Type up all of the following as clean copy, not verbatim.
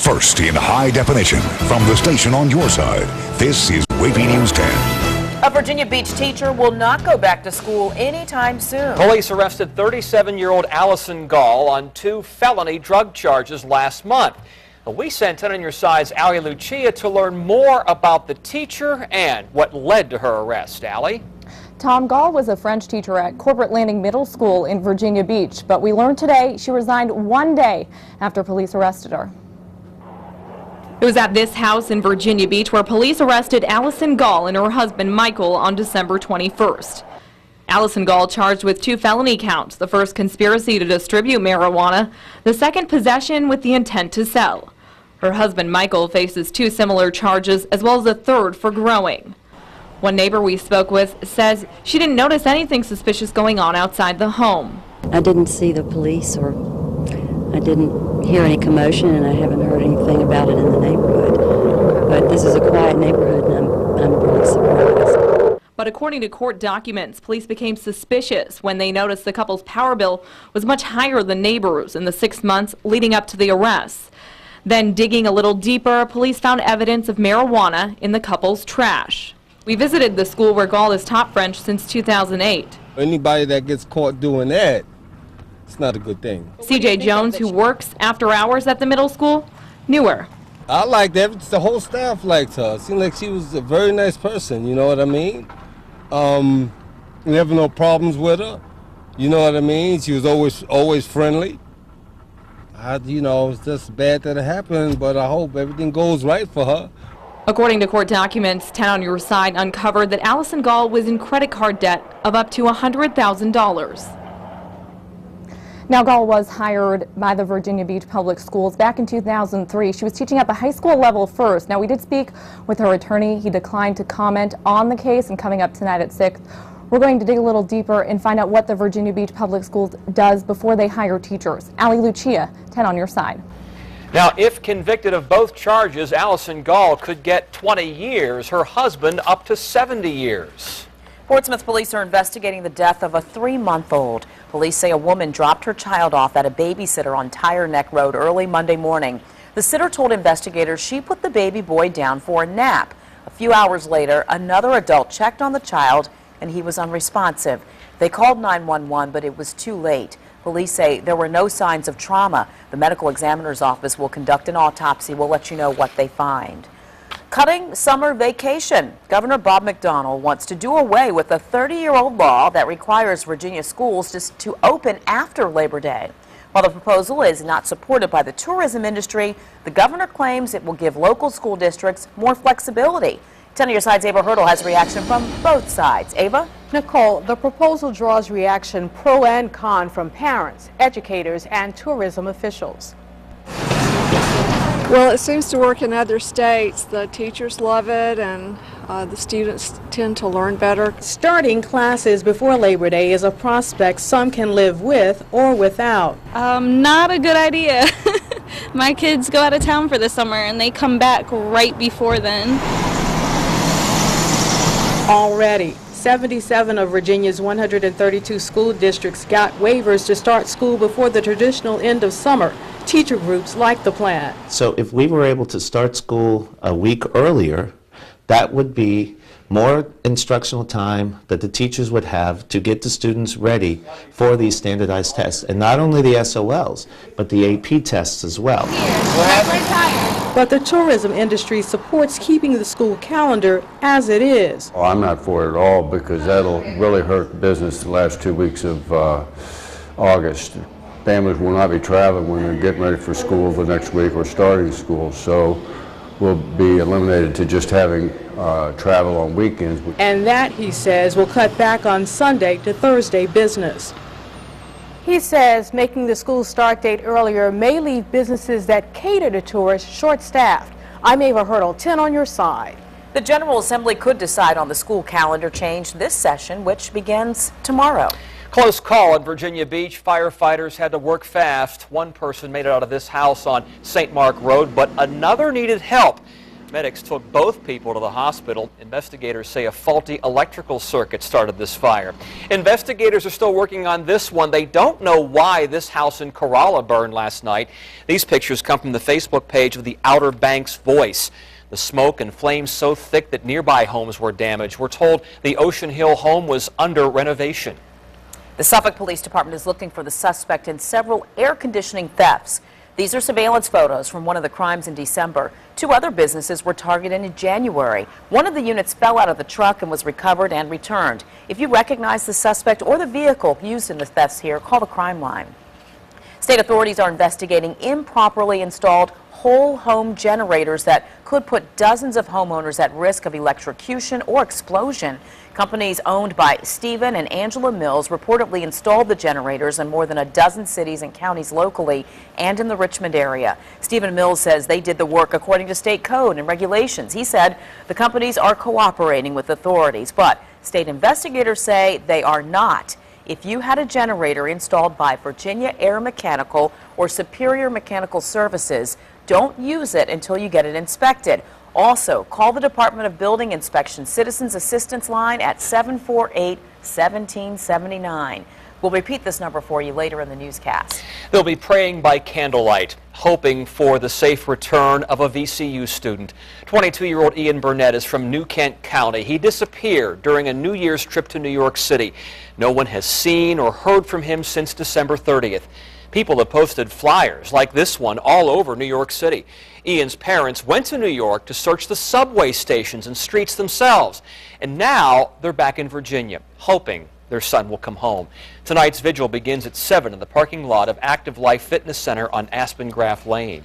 First in high definition from the station on your side, this is WAVY News 10. A Virginia Beach teacher will not go back to school anytime soon. Police arrested 37-year-old Allison Gall on 2 felony drug charges last month. We sent 10 on your side's Allie Lucia to learn more about the teacher and what led to her arrest. Allie? Tom Gall was a French teacher at Corporate Landing Middle School in Virginia Beach, but we learned today she resigned 1 day after police arrested her. It was at this house in Virginia Beach where police arrested Allison Gall and her husband Michael on December 21st. Allison Gall charged with 2 felony counts, the first conspiracy to distribute marijuana, the second possession with the intent to sell. Her husband Michael faces 2 similar charges as well as a third for growing. One neighbor we spoke with says she didn't notice anything suspicious going on outside the home. I didn't see the police or I didn't hear any commotion, and I haven't heard anything about it in the neighborhood. But this is a quiet neighborhood, and I'm really surprised. But according to court documents, police became suspicious when they noticed the couple's power bill was much higher than neighbors in the 6 months leading up to the arrests. Then digging a little deeper, police found evidence of marijuana in the couple's trash. We visited the school where Gall has taught French since 2008. Anybody that gets caught doing that, it's not a good thing. CJ Jones, who works after hours at the middle school, knew her. I liked that. The whole staff liked her. It seemed like she was a very nice person, you know what I mean? Never no problems with her, you know what I mean? She was always friendly. You know, it's just bad that it happened, but I hope everything goes right for her. According to court documents, 10 on your side uncovered that Allison Gall was in credit card debt of up to $100,000. Now, Gall was hired by the Virginia Beach Public Schools back in 2003. She was teaching at the high school level first. Now, we did speak with her attorney. He declined to comment on the case, and coming up tonight at 6, we're going to dig a little deeper and find out what the Virginia Beach Public Schools does before they hire teachers. Allie Lucia, 10 on your side. Now, if convicted of both charges, Allison Gall could get 20 years, her husband up to 70 years. Portsmouth police are investigating the death of a 3-month-old. Police say a woman dropped her child off at a babysitter on Tire Neck Road early Monday morning. The sitter told investigators she put the baby boy down for a nap. A few hours later, another adult checked on the child and he was unresponsive. They called 911, but it was too late. Police say there were no signs of trauma. The medical examiner's office will conduct an autopsy. We'll let you know what they find. Cutting summer vacation. Governor Bob McDonnell wants to do away with a 30-year-old law that requires Virginia schools to open after Labor Day. While the proposal is not supported by the tourism industry, the governor claims it will give local school districts more flexibility. 10 on your side's Ava Hurdle has reaction from both sides. Ava? Nicole, the proposal draws reaction pro and con from parents, educators, and tourism officials. Well, it seems to work in other states. The teachers love it, and the students tend to learn better. Starting classes before Labor Day is a prospect some can live with or without. Not a good idea. My kids go out of town for the summer, and they come back right before then. Already, 77 of Virginia's 132 school districts got waivers to start school before the traditional end of summer. Teacher groups like the plan. So if we were able to start school a week earlier, that would be more instructional time that the teachers would have to get the students ready for these standardized tests. And not only the SOLs, but the AP tests as well. But the tourism industry supports keeping the school calendar as it is. Oh, I'm not for it at all, because that'll really hurt business the last 2 weeks of August. Families will not be traveling when they're getting ready for school the next week or starting school, so we'll be eliminated to just having travel on weekends. And that, he says, will cut back on Sunday to Thursday business. He says making the school start date earlier may leave businesses that cater to tourists short-staffed. I'm Ava Hurdle, 10 on your side. The General Assembly could decide on the school calendar change this session, which begins tomorrow. Close call at Virginia Beach. Firefighters had to work fast. One person made it out of this house on St. Mark Road, but another needed help. Medics took both people to the hospital. Investigators say a faulty electrical circuit started this fire. Investigators are still working on this one. They don't know why this house in Corolla burned last night. These pictures come from the Facebook page of the Outer Banks Voice. The smoke and flames so thick that nearby homes were damaged. We're told the Ocean Hill home was under renovation. The Suffolk Police Department is looking for the suspect in several air conditioning thefts. These are surveillance photos from one of the crimes in December. 2 other businesses were targeted in January. One of the units fell out of the truck and was recovered and returned. If you recognize the suspect or the vehicle used in the thefts here, call the crime line. State authorities are investigating improperly installed whole home generators that could put dozens of homeowners at risk of electrocution or explosion. Companies owned by Stephen and Angela Mills reportedly installed the generators in more than a dozen cities and counties locally and in the Richmond area. Stephen Mills says they did the work according to state code and regulations. He said the companies are cooperating with authorities, but state investigators say they are not. If you had a generator installed by Virginia Air Mechanical or Superior Mechanical Services, don't use it until you get it inspected. Also, call the Department of Building Inspection Citizens Assistance Line at 748-1779. We'll repeat this number for you later in the newscast. They'll be praying by candlelight, hoping for the safe return of a VCU student. 22-year-old Ian Burnett is from New Kent County. He disappeared during a New Year's trip to New York City. No one has seen or heard from him since December 30th. People have posted flyers like this one all over New York City. Ian's parents went to New York to search the subway stations and streets themselves. And now they're back in Virginia, hoping their son will come home. Tonight's vigil begins at 7 in the parking lot of Active Life Fitness Center on Aspen Graff Lane.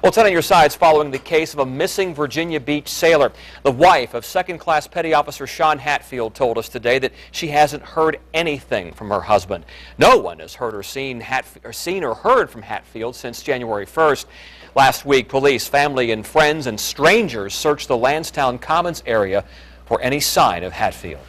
Well, 10 on your side's following the case of a missing Virginia Beach sailor. The wife of 2nd Class Petty Officer Sean Hatfield told us today that she hasn't heard anything from her husband. No one has heard or seen or heard from Hatfield since January 1st. Last week, police, family, and friends and strangers searched the Lansdowne Commons area for any sign of Hatfield.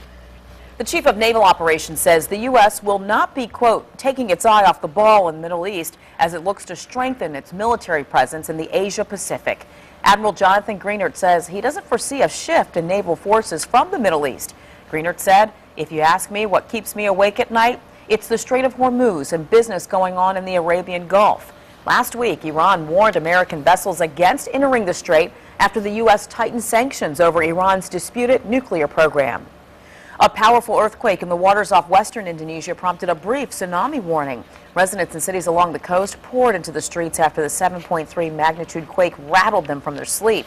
The chief of Naval Operations says the U.S. will not be, quote, taking its eye off the ball in the Middle East as it looks to strengthen its military presence in the Asia-Pacific. Admiral Jonathan Greenert says he doesn't foresee a shift in naval forces from the Middle East. Greenert said, if you ask me what keeps me awake at night, it's the Strait of Hormuz and business going on in the Arabian Gulf. Last week, Iran warned American vessels against entering the strait after the U.S. tightened sanctions over Iran's disputed nuclear program. A powerful earthquake in the waters off western Indonesia prompted a brief tsunami warning. Residents in cities along the coast poured into the streets after the 7.3 magnitude quake rattled them from their sleep.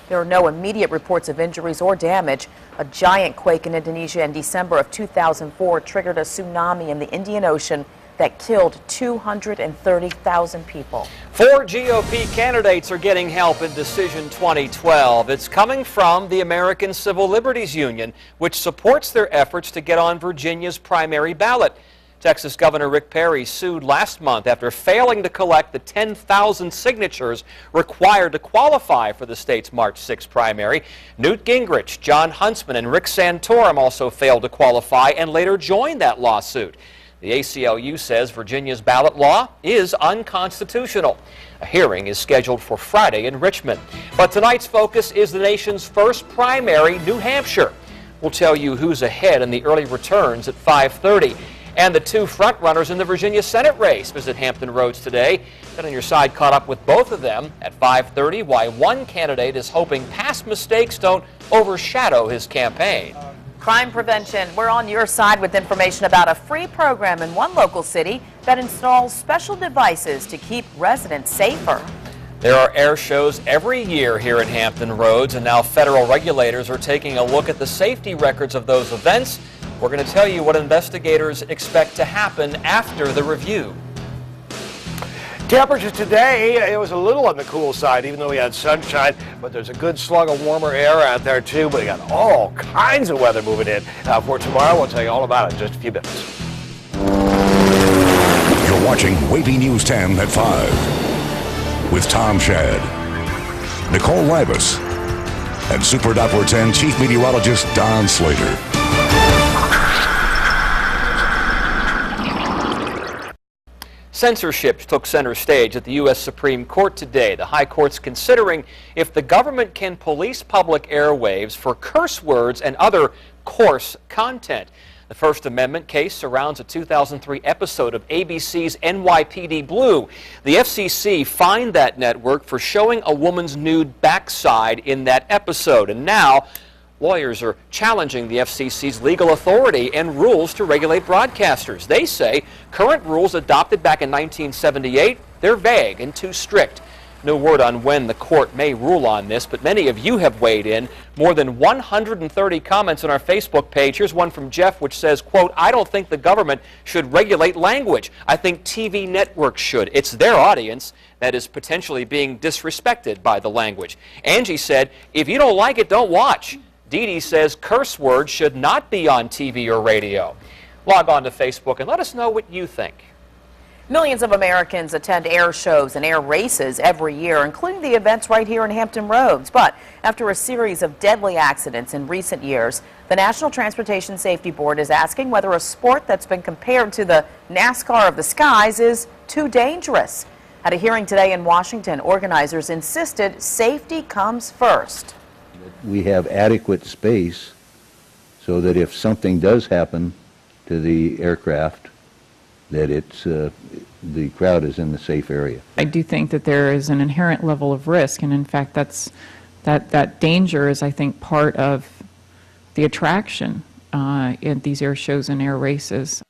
There are no immediate reports of injuries or damage. A giant quake in Indonesia in December of 2004 triggered a tsunami in the Indian Ocean that killed 230,000 people. 4 GOP candidates are getting help in Decision 2012. It's coming from the American Civil Liberties Union, which supports their efforts to get on Virginia's primary ballot. Texas Governor Rick Perry sued last month after failing to collect the 10,000 signatures required to qualify for the state's March 6 primary. Newt Gingrich, John Huntsman, and Rick Santorum also failed to qualify and later joined that lawsuit. The ACLU says Virginia's ballot law is unconstitutional. A hearing is scheduled for Friday in Richmond. But tonight's focus is the nation's first primary, New Hampshire. We'll tell you who's ahead in the early returns at 5:30. And the 2 frontrunners in the Virginia Senate race visit Hampton Roads today. Then on your side caught up with both of them at 5:30, why one candidate is hoping past mistakes don't overshadow his campaign. Crime prevention. We're on your side with information about a free program in one local city that installs special devices to keep residents safer. There are air shows every year here at Hampton Roads, and now federal regulators are taking a look at the safety records of those events. We're going to tell you what investigators expect to happen after the review. Temperatures today, it was a little on the cool side, even though we had sunshine, but there's a good slug of warmer air out there too. But we got all kinds of weather moving in. For tomorrow, we'll tell you all about it in just a few minutes. You're watching WAVY News 10 at 5 with Tom Shad, Nicole Ribas, and Super Doppler 10 Chief Meteorologist Don Slater. Censorship took center stage at the U.S. Supreme Court today. The High Court's considering if the government can police public airwaves for curse words and other coarse content. The First Amendment case surrounds a 2003 episode of ABC's NYPD Blue. The FCC fined that network for showing a woman's nude backside in that episode, and now lawyers are challenging the FCC's legal authority and rules to regulate broadcasters. They say current rules adopted back in 1978, they're vague and too strict. No word on when the court may rule on this, but many of you have weighed in. More than 130 comments on our Facebook page. Here's one from Jeff which says, quote, "I don't think the government should regulate language. I think TV networks should. It's their audience that is potentially being disrespected by the language." Angie said, "If you don't like it, don't watch." Dee Dee says curse words should not be on TV or radio. Log on to Facebook and let us know what you think. Millions of Americans attend air shows and air races every year, including the events right here in Hampton Roads. But after a series of deadly accidents in recent years, the National Transportation Safety Board is asking whether a sport that's been compared to the NASCAR of the skies is too dangerous. At a hearing today in Washington, organizers insisted safety comes first. We have adequate space so that if something does happen to the aircraft, that it's the crowd is in the safe area. I do think that there is an inherent level of risk, and in fact that danger is, I think, part of the attraction in these air shows and air races.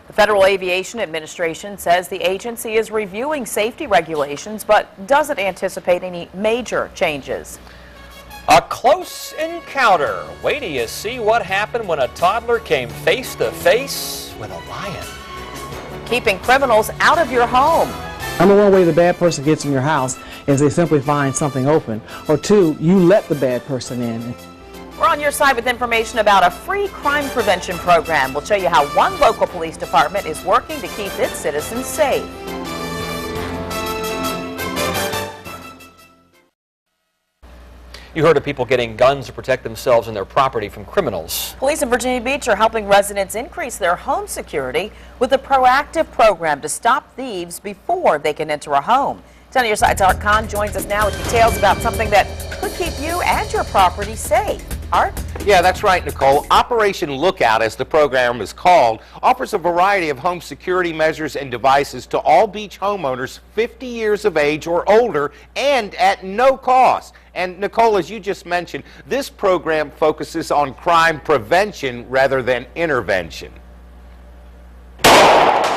The Federal Aviation Administration says the agency is reviewing safety regulations but doesn't anticipate any major changes. A close encounter. Wait till you see what happened when a toddler came face to face with a lion. Keeping criminals out of your home. Number one way the bad person gets in your house is they simply find something open. Or two, you let the bad person in. We're on your side with information about a free crime prevention program. We'll show you how one local police department is working to keep its citizens safe. You heard of people getting guns to protect themselves and their property from criminals. Police in Virginia Beach are helping residents increase their home security with a proactive program to stop thieves before they can enter a home. 10 on your side's Art Kahn joins us now with details about something that could keep you and your property safe. Art? Yeah, that's right, Nicole. Operation Lookout, as the program is called, offers a variety of home security measures and devices to all beach homeowners 50 years of age or older and at no cost. And Nicole, as you just mentioned, this program focuses on crime prevention rather than intervention.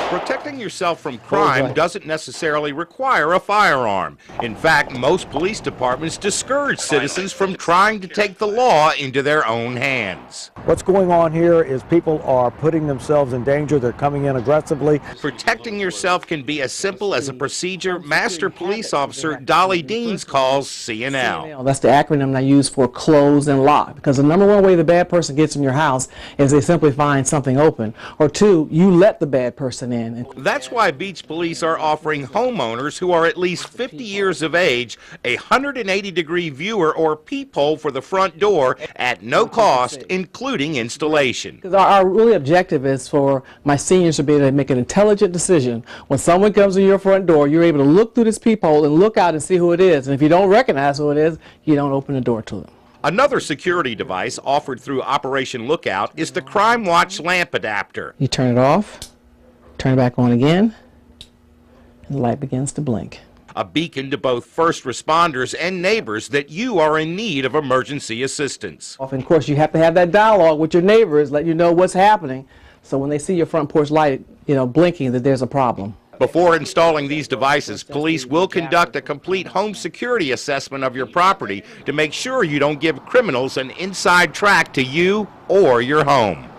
Protecting yourself from crime doesn't necessarily require a firearm. In fact, most police departments discourage citizens from trying to take the law into their own hands. What's going on here is people are putting themselves in danger. They're coming in aggressively. Protecting yourself can be as simple as a procedure Master Police Officer Dolly Deans calls CNL. That's the acronym I use for close and lock, because the number one way the bad person gets in your house is they simply find something open. Or two, you let the bad person in. That's why beach police are offering homeowners who are at least 50 years of age a 180-degree viewer or peephole for the front door at no cost, including installation. Because our really objective is for my seniors to be able to make an intelligent decision. When someone comes to your front door, you're able to look through this peephole and look out and see who it is. And if you don't recognize who it is, you don't open the door to them. Another security device offered through Operation Lookout is the Crime Watch lamp adapter. You turn it off. Turn it back on again, and the light begins to blink. A beacon to both first responders and neighbors that you are in need of emergency assistance. Of course, you have to have that dialogue with your neighbors, let you know what's happening, so when they see your front porch light, blinking, that there's a problem. Before installing these devices, police will conduct a complete home security assessment of your property to make sure you don't give criminals an inside track to you or your home.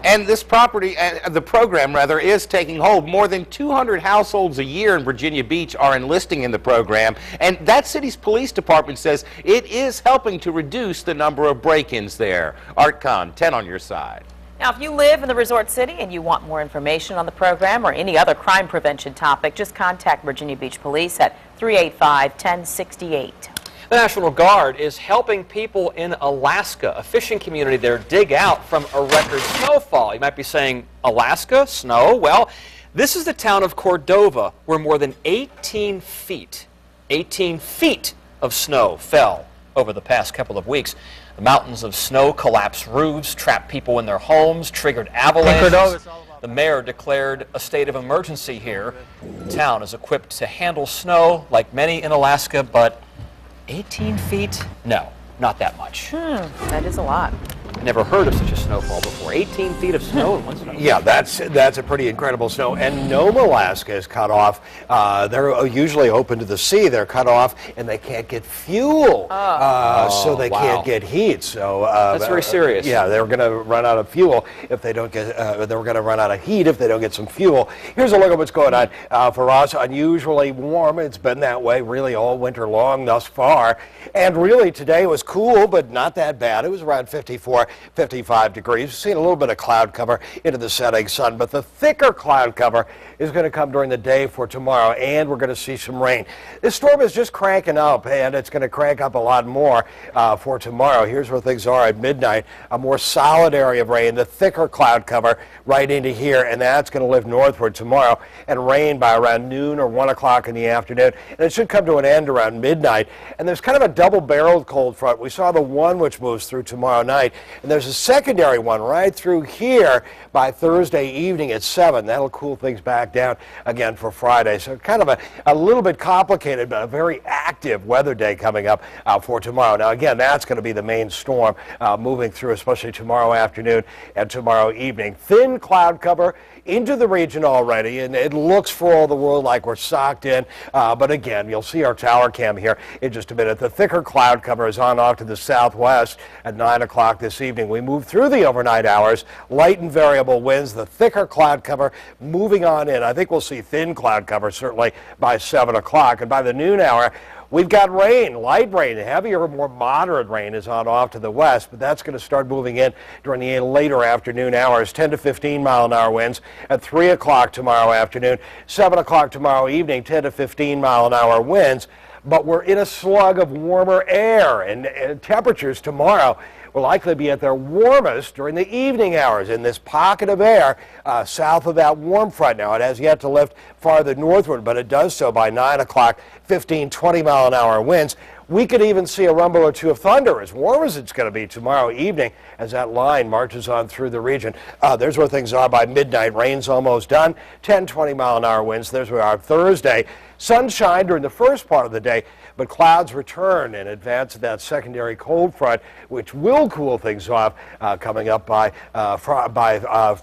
And this the program is taking hold. More than 200 households a year in Virginia Beach are enlisting in the program, and that city's police department says it is helping to reduce the number of break-ins there. Art Kahn, 10 on your side. Now, if you live in the resort city and you want more information on the program or any other crime prevention topic, just contact Virginia Beach Police at 385-1068. The National Guard is helping people in Alaska, a fishing community there, dig out from a record snowfall. You might be saying, Alaska? Snow? Well, This is the town of Cordova, where more than 18 feet of snow fell over the past couple of weeks. The mountains of snow collapsed roofs, trapped people in their homes, triggered avalanches. The mayor declared a state of emergency here. The town is equipped to handle snow like many in Alaska, but 18 feet? No, not that much. That is a lot. Never heard of such a snowfall before. 18 feet of snow in one snow. Yeah, that's a pretty incredible snow. And Nome, Alaska is cut off. They're usually open to the sea. They're cut off, and they can't get fuel, so they can't get heat. So that's very serious. Yeah, they're going to run out of fuel if they don't get. They're going to run out of heat if they don't get some fuel. Here's a look at what's going on for us. Unusually warm. It's been that way really all winter long thus far. And really today was cool, but not that bad. It was around 54. 55 degrees. We've seen a little bit of cloud cover into the setting sun, but the thicker cloud cover is going to come during the day for tomorrow, and we're going to see some rain. This storm is just cranking up, and it's going to crank up a lot more for tomorrow. Here's where things are at midnight. A more solid area of rain, the thicker cloud cover right into here, and that's going to lift northward tomorrow and rain by around noon or 1 o'clock in the afternoon, and it should come to an end around midnight. And there's kind of a double-barreled cold front. We saw the one which moves through tomorrow night, and there's a secondary one right through here by Thursday evening at 7. That'll cool things back down again for Friday. So kind of a little bit complicated, but a very active weather day coming up for tomorrow. Now, again, that's going to be the main storm moving through, especially tomorrow afternoon and tomorrow evening. Thin cloud cover into the region already, and it looks for all the world like we're socked in. But again, you'll see our tower cam here in just a minute. The thicker cloud cover is on off to the southwest at 9 o'clock this evening. We move through the overnight hours, light and variable winds, the thicker cloud cover moving on in. I think we'll see thin cloud cover certainly by 7 o'clock. And by the noon hour, we've got rain, light rain. Heavier, more moderate rain is on off to the west, but that's going to start moving in during the later afternoon hours. 10 to 15 mile an hour winds at 3 o'clock tomorrow afternoon. 7 o'clock tomorrow evening, 10 to 15 mile an hour winds. But we're in a slug of warmer air, and temperatures tomorrow will likely be at their warmest during the evening hours in this pocket of air south of that warm front. Now, it has yet to lift farther northward, but it does so by 9 o'clock, 15, 20 mile an hour winds. We could even see a rumble or two of thunder, as warm as it's going to be tomorrow evening as that line marches on through the region. There's where things are by midnight. Rain's almost done. 10, 20 mile an hour winds. There's where we are Thursday. Sunshine during the first part of the day, but clouds return in advance of that secondary cold front, which will cool things off coming up by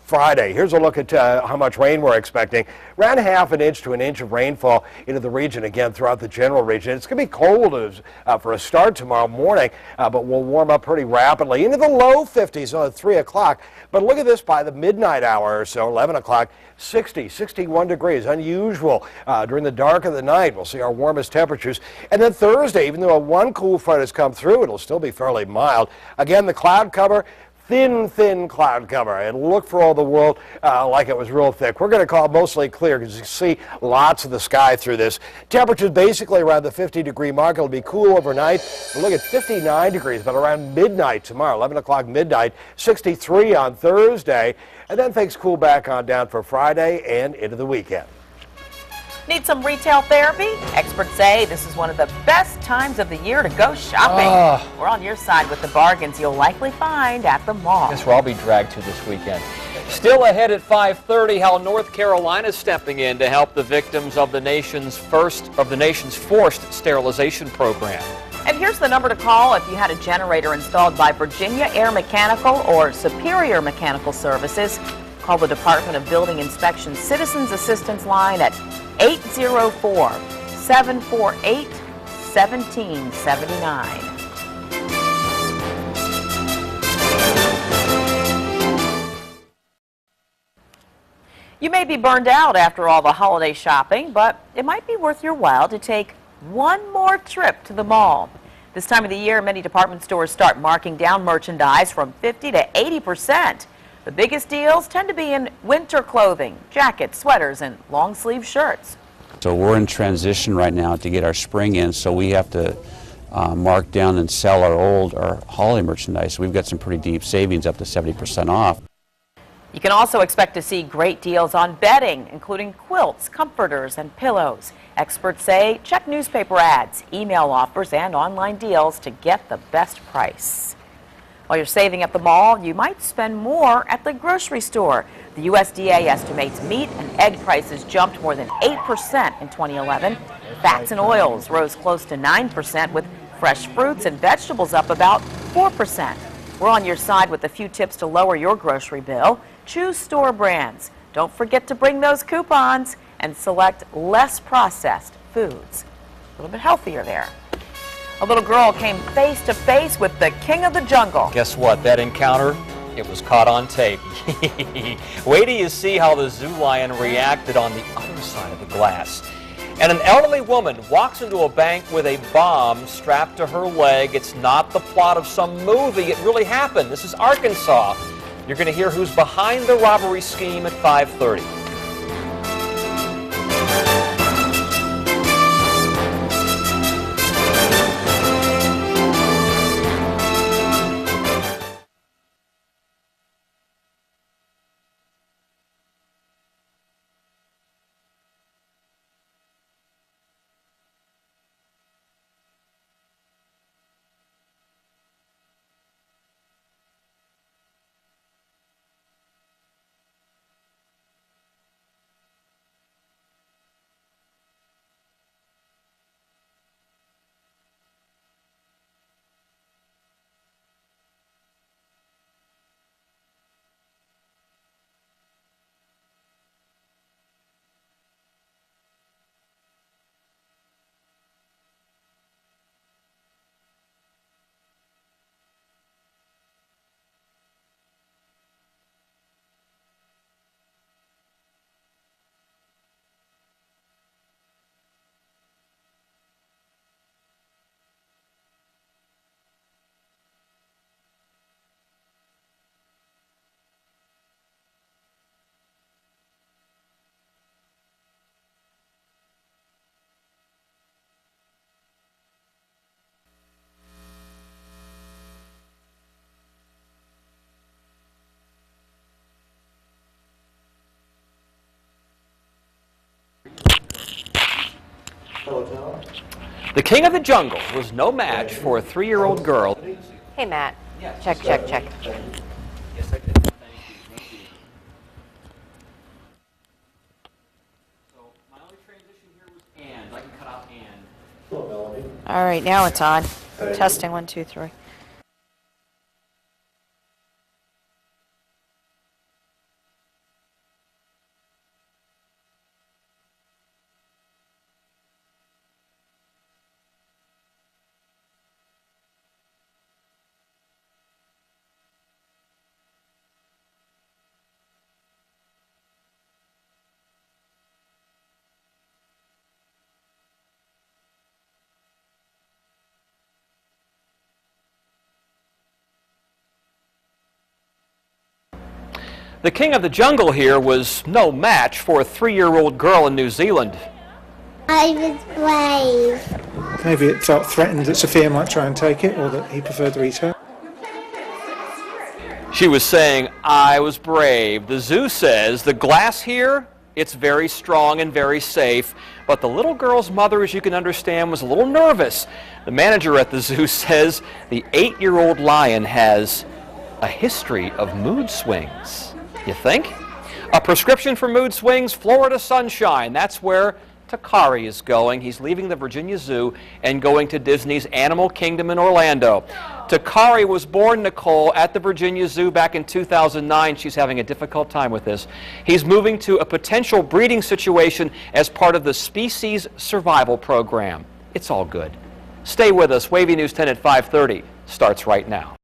Friday. Here's a look at how much rain we're expecting. Around ½ an inch to an inch of rainfall into the region again throughout the general region. It's going to be cold for a start tomorrow morning, but we'll warm up pretty rapidly into the low 50s at 3 o'clock. But look at this by the midnight hour or so, 11 o'clock, 60, 61 degrees, unusual during the dark of the night. We'll see our warmest temperatures. And then Thursday, even though one cool front has come through, it'll still be fairly mild. Again, the cloud cover, thin cloud cover, and look for all the world like it was real thick. We're going to call it mostly clear because you see lots of the sky through this. Temperatures basically around the 50-degree mark. It'll be cool overnight. We'll look at 59 degrees, but around midnight tomorrow, 11 o'clock midnight, 63 on Thursday, and then things cool back on down for Friday and into the weekend. Need some retail therapy? Experts say this is one of the best times of the year to go shopping. We're on your side with the bargains you'll likely find at the mall. I guess where I'll be dragged to this weekend. Still ahead at 5:30, how North Carolina is stepping in to help the victims of the nation's forced sterilization program. And here's the number to call if you had a generator installed by Virginia Air Mechanical or Superior Mechanical Services. Call the Department of Building Inspection Citizens Assistance line at 804-748-1779. You may be burned out after all the holiday shopping, but it might be worth your while to take one more trip to the mall. This time of the year, many department stores start marking down merchandise from 50 to 80%. The biggest deals tend to be in winter clothing, jackets, sweaters, and long-sleeve shirts. So we're in transition right now to get our spring in, so we have to mark down and sell our holiday merchandise. We've got some pretty deep savings, up to 70% off. You can also expect to see great deals on bedding, including quilts, comforters, and pillows. Experts say check newspaper ads, email offers, and online deals to get the best price. While you're saving at the mall, you might spend more at the grocery store. The USDA estimates meat and egg prices jumped more than 8% in 2011. Fats and oils rose close to 9%, with fresh fruits and vegetables up about 4%. We're on your side with a few tips to lower your grocery bill. Choose store brands. Don't forget to bring those coupons and select less processed foods. A little bit healthier there. A little girl came face to face with the king of the jungle. Guess what? That encounter, it was caught on tape. Wait till you see how the zoo lion reacted on the other side of the glass. And an elderly woman walks into a bank with a bomb strapped to her leg. It's not the plot of some movie. It really happened. This is Arkansas. You're going to hear who's behind the robbery scheme at 5:30. The king of the jungle was no match for a 3-year-old girl. Hey, Matt. Check, check, check. Yes, I did. Thank you. So my only transition here was and. I can cut out and. All right, now it's on. Testing 1, 2, 3. The king of the jungle here was no match for a 3-year-old girl in New Zealand. I was brave. Maybe it felt threatened that Sophia might try and take it, or that he preferred to eat her. She was saying, I was brave. The zoo says the glass here, it's very strong and very safe, but the little girl's mother, as you can understand, was a little nervous. The manager at the zoo says the 8-year-old lion has a history of mood swings. You think? A prescription for mood swings, Florida sunshine. That's where Takari is going. He's leaving the Virginia Zoo and going to Disney's Animal Kingdom in Orlando. Takari was born, Nicole, at the Virginia Zoo back in 2009. She's having a difficult time with this. He's moving to a potential breeding situation as part of the Species Survival Program. It's all good. Stay with us. WAVY News 10 at 5:30 starts right now.